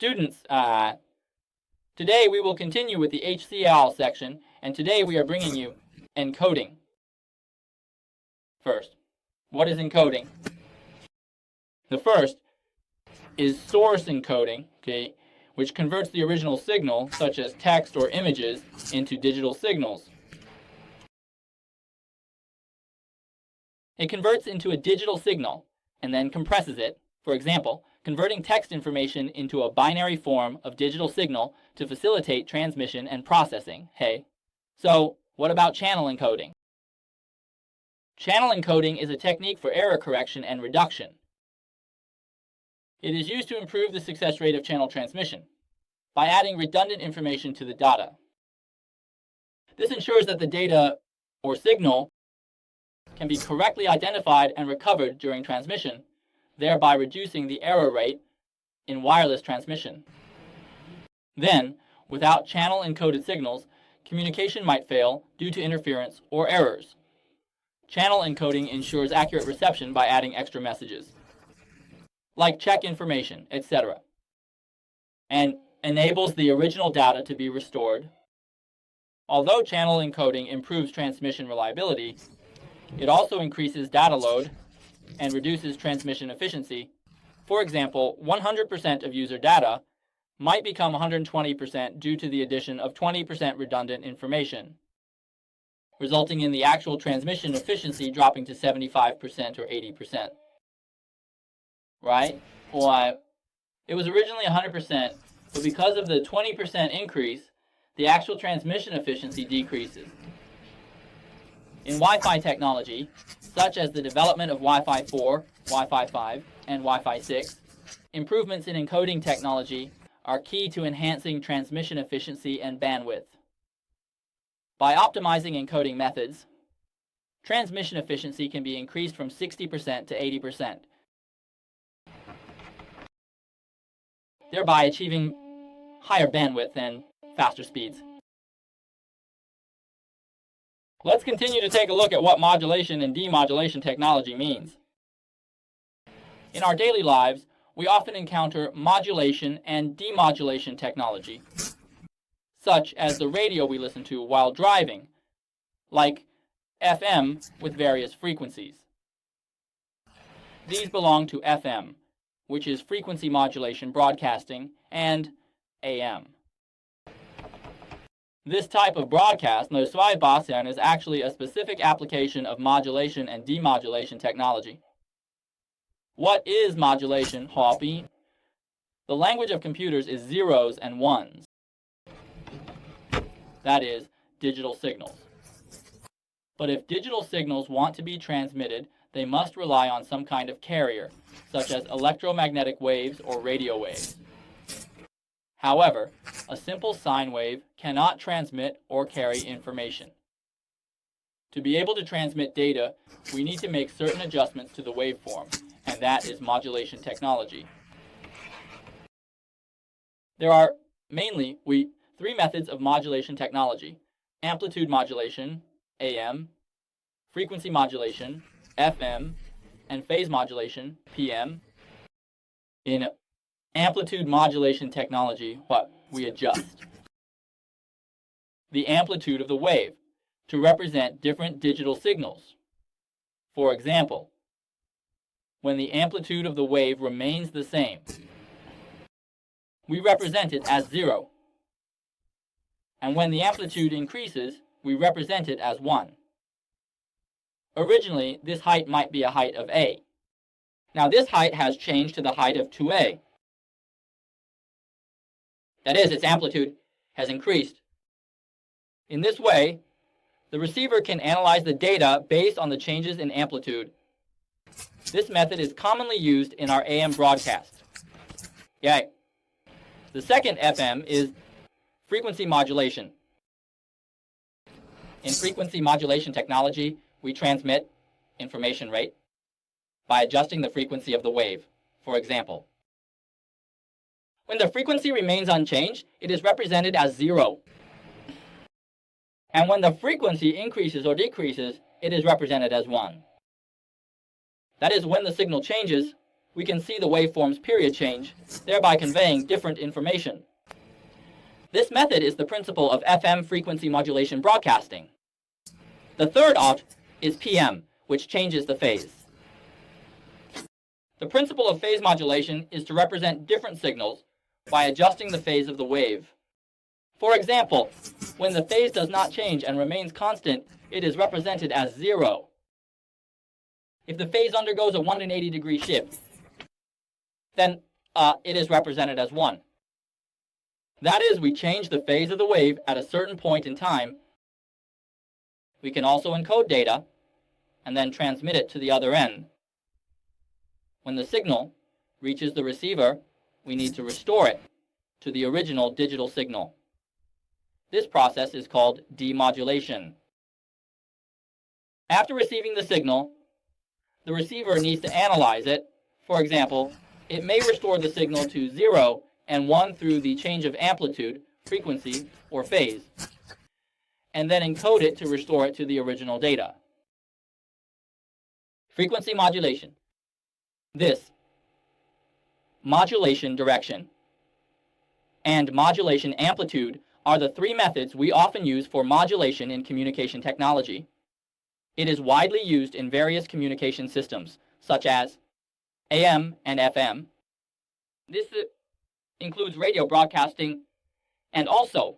Students, today we will continue with the HCIA section, and today we are bringing you encoding. First, what is encoding? The first is source encoding, okay, which converts the original signal, such as text or images, into digital signals. It converts into a digital signal and then compresses it. For example, converting text information into a binary form of digital signal to facilitate transmission and processing. Hey, so what about channel encoding? Channel encoding is a technique for error correction and reduction. It is used to improve the success rate of channel transmission by adding redundant information to the data. This ensures that the data or signal can be correctly identified and recovered during transmission, thereby reducing the error rate in wireless transmission. Then, without channel encoded signals, communication might fail due to interference or errors. Channel encoding ensures accurate reception by adding extra messages, like check information, etc., and enables the original data to be restored. Although channel encoding improves transmission reliability, it also increases data load and reduces transmission efficiency. For example, 100% of user data might become 120% due to the addition of 20% redundant information, resulting in the actual transmission efficiency dropping to 75% or 80%. Right? Well, it was originally 100%, but because of the 20% increase, the actual transmission efficiency decreases. In Wi-Fi technology, such as the development of Wi-Fi 4, Wi-Fi 5, and Wi-Fi 6, improvements in encoding technology are key to enhancing transmission efficiency and bandwidth. By optimizing encoding methods, transmission efficiency can be increased from 60% to 80%, thereby achieving higher bandwidth and faster speeds. Let's continue to take a look at what modulation and demodulation technology means. In our daily lives, we often encounter modulation and demodulation technology, such as the radio we listen to while driving, like FM with various frequencies. These belong to FM, which is frequency modulation broadcasting, and AM. This type of broadcast, is actually a specific application of modulation and demodulation technology. What is modulation, Hoppy? The language of computers is zeros and ones. That is, digital signals. But if digital signals want to be transmitted, they must rely on some kind of carrier, such as electromagnetic waves or radio waves. However, a simple sine wave cannot transmit or carry information. To be able to transmit data, we need to make certain adjustments to the waveform, and that is modulation technology. There are mainly three methods of modulation technology: amplitude modulation, AM, frequency modulation, FM, and phase modulation, PM. In amplitude modulation technology, we adjust the amplitude of the wave to represent different digital signals. For example, when the amplitude of the wave remains the same, we represent it as 0. And when the amplitude increases, we represent it as 1. Originally, this height might be a height of A. Now this height has changed to the height of 2A. That is, its amplitude has increased. In this way, the receiver can analyze the data based on the changes in amplitude. This method is commonly used in our AM broadcast. Yay. The second FM is frequency modulation. In frequency modulation technology, we transmit information rate by adjusting the frequency of the wave. For example, when the frequency remains unchanged, it is represented as 0. And when the frequency increases or decreases, it is represented as 1. That is, when the signal changes, we can see the waveform's period change, thereby conveying different information. This method is the principle of FM frequency modulation broadcasting. The third alt is PM, which changes the phase. The principle of phase modulation is to represent different signals by adjusting the phase of the wave. For example, when the phase does not change and remains constant, it is represented as 0. If the phase undergoes a 180-degree shift, then it is represented as 1. That is, we change the phase of the wave at a certain point in time. We can also encode data and then transmit it to the other end. When the signal reaches the receiver, we need to restore it to the original digital signal. This process is called demodulation. After receiving the signal, the receiver needs to analyze it. For example, it may restore the signal to 0 and 1 through the change of amplitude, frequency, or phase, and then encode it to restore it to the original data. Frequency modulation. This modulation direction and modulation amplitude are the three methods we often use for modulation in communication technology. It is widely used in various communication systems, such as AM and FM. This includes radio broadcasting and also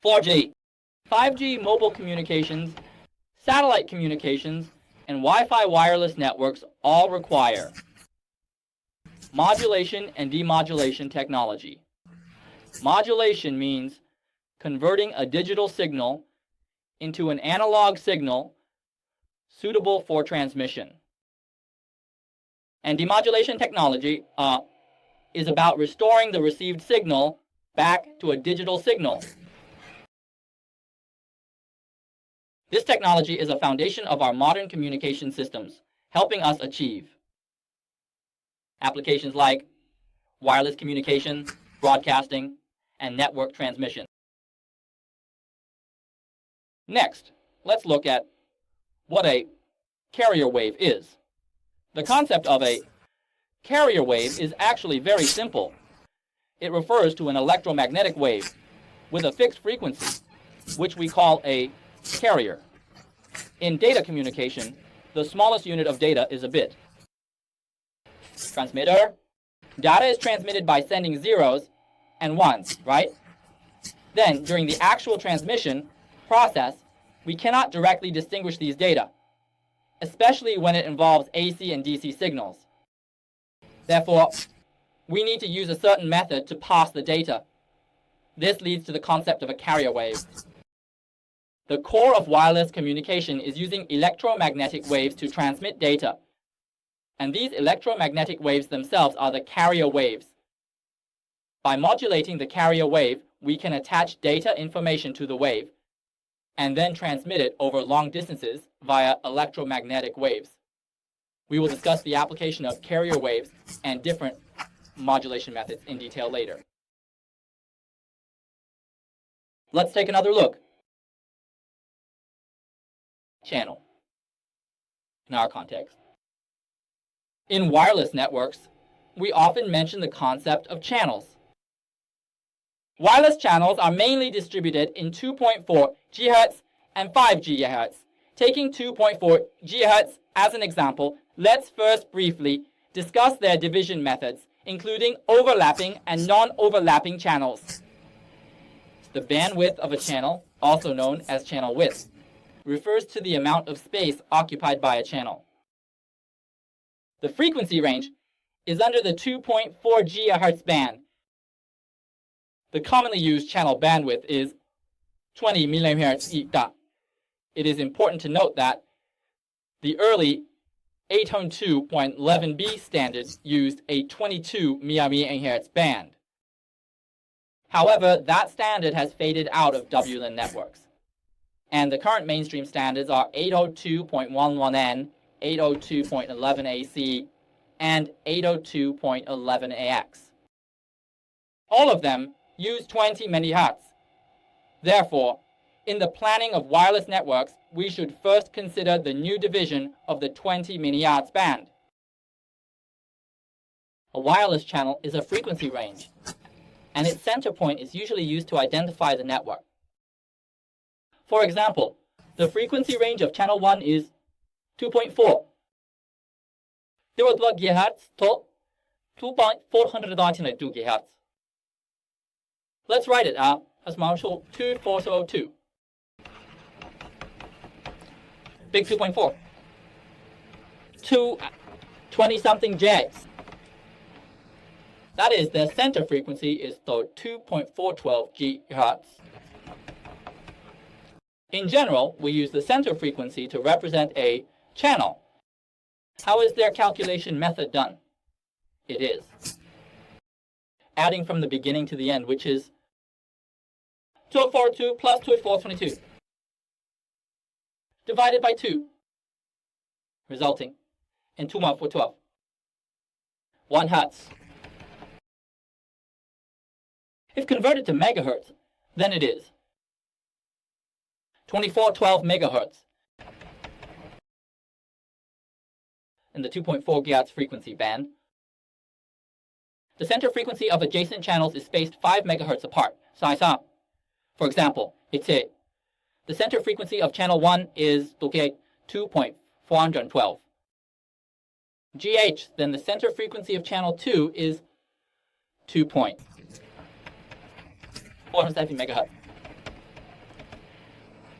4G, 5G mobile communications, satellite communications, and Wi-Fi wireless networks all require modulation and demodulation technology. Modulation means converting a digital signal into an analog signal suitable for transmission. And demodulation technology is about restoring the received signal back to a digital signal. This technology is a foundation of our modern communication systems, helping us achieve applications like wireless communication, broadcasting, and network transmission. Next, let's look at what a carrier wave is. The concept of a carrier wave is actually very simple. It refers to an electromagnetic wave with a fixed frequency, which we call a carrier. In data communication, the smallest unit of data is a bit. Transmitter. Data is transmitted by sending zeros and ones, right? Then, during the actual transmission process, we cannot directly distinguish these data, especially when it involves AC and DC signals. Therefore, we need to use a certain method to pass the data. This leads to the concept of a carrier wave. The core of wireless communication is using electromagnetic waves to transmit data, and these electromagnetic waves themselves are the carrier waves. By modulating the carrier wave, we can attach data information to the wave and then transmit it over long distances via electromagnetic waves. We will discuss the application of carrier waves and different modulation methods in detail later. Let's take another look. Channel. In our context. In wireless networks, we often mention the concept of channels. Wireless channels are mainly distributed in 2.4 GHz and 5 GHz. Taking 2.4 GHz as an example, let's first briefly discuss their division methods, including overlapping and non-overlapping channels. The bandwidth of a channel, also known as channel width, refers to the amount of space occupied by a channel. The frequency range is under the 2.4 GHz band. The commonly used channel bandwidth is 20 MHz. It is important to note that the early 802.11b standard used a 22 MHz band. However, that standard has faded out of WLAN networks, and the current mainstream standards are 802.11n, 802.11ac, and 802.11ax. All of them use 20 MHz. Therefore, in the planning of wireless networks, we should first consider the new division of the 20 MHz band. A wireless channel is a frequency range, and its center point is usually used to identify the network. For example, the frequency range of channel 1 is 2.4 GHz to 2.492 GHz. Let's write it out as marshal 2402. Big 2.4. 20-something J's. That is, the center frequency is 2.412 GHz. In general, we use the center frequency to represent a channel. How is their calculation method done? It is adding from the beginning to the end, which is 242 plus 2422 divided by 2, resulting in 21412. 1 Hertz. If converted to megahertz, then it is 2412 megahertz in the 2.4 GHz frequency band. The center frequency of adjacent channels is spaced 5 megahertz apart. For example, the center frequency of channel 1 is 2.412 GH, then the center frequency of channel 2 is 2.470 megahertz.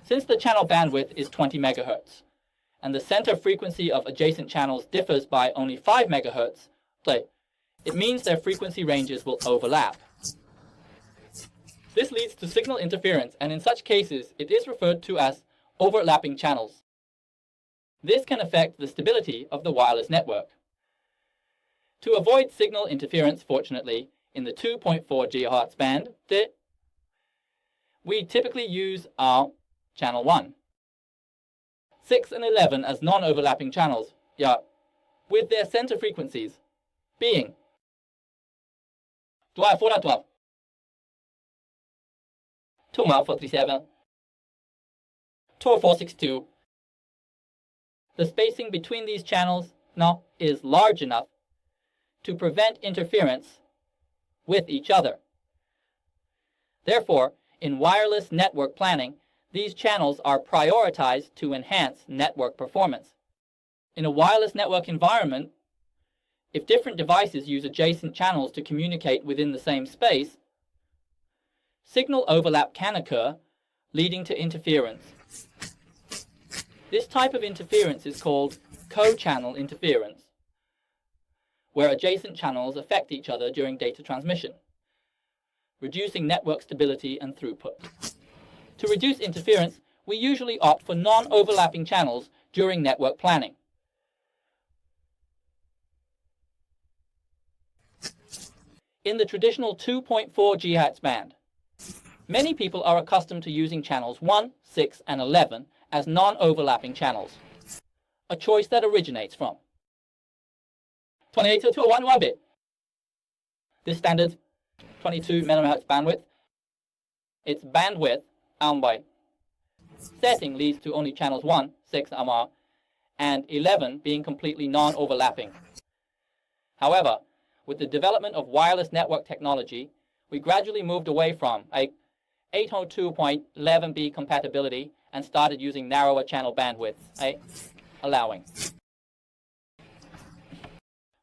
Since the channel bandwidth is 20 megahertz, and the center frequency of adjacent channels differs by only 5 megahertz, it means their frequency ranges will overlap. This leads to signal interference, and in such cases, it is referred to as overlapping channels. This can affect the stability of the wireless network. To avoid signal interference, fortunately, in the 2.4 GHz band, we typically use our channel 1, 6 and 11 as non-overlapping channels, with their center frequencies being 12, 2437, 2462. The spacing between these channels now is large enough to prevent interference with each other. Therefore, in wireless network planning, these channels are prioritized to enhance network performance. In a wireless network environment, if different devices use adjacent channels to communicate within the same space, signal overlap can occur, leading to interference. This type of interference is called co-channel interference, where adjacent channels affect each other during data transmission, reducing network stability and throughput. To reduce interference, we usually opt for non-overlapping channels during network planning. In the traditional 2.4 GHz band, many people are accustomed to using channels 1, 6, and 11 as non-overlapping channels, a choice that originates from 28-201 bit. This standard 22 MHz bandwidth, its bandwidth by setting leads to only channels 1, 6, and 11 being completely non-overlapping. However, with the development of wireless network technology, we gradually moved away from 802.11b compatibility and started using narrower channel bandwidths, allowing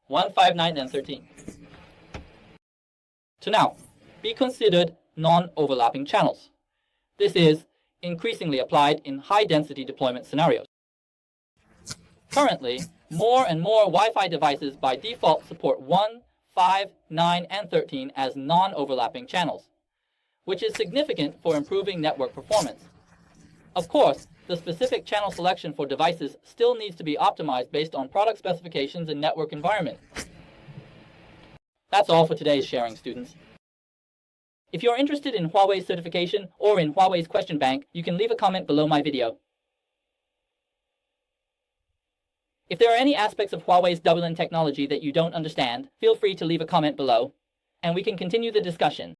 1, 5, 9, and 13 to now be considered non-overlapping channels. This is increasingly applied in high-density deployment scenarios. Currently, more and more Wi-Fi devices by default support 1, 5, 9, and 13 as non-overlapping channels, which is significant for improving network performance. Of course, the specific channel selection for devices still needs to be optimized based on product specifications and network environment. That's all for today's sharing, students. If you're interested in Huawei's certification or in Huawei's question bank, you can leave a comment below my video. If there are any aspects of Huawei's WLAN technology that you don't understand, feel free to leave a comment below, and we can continue the discussion.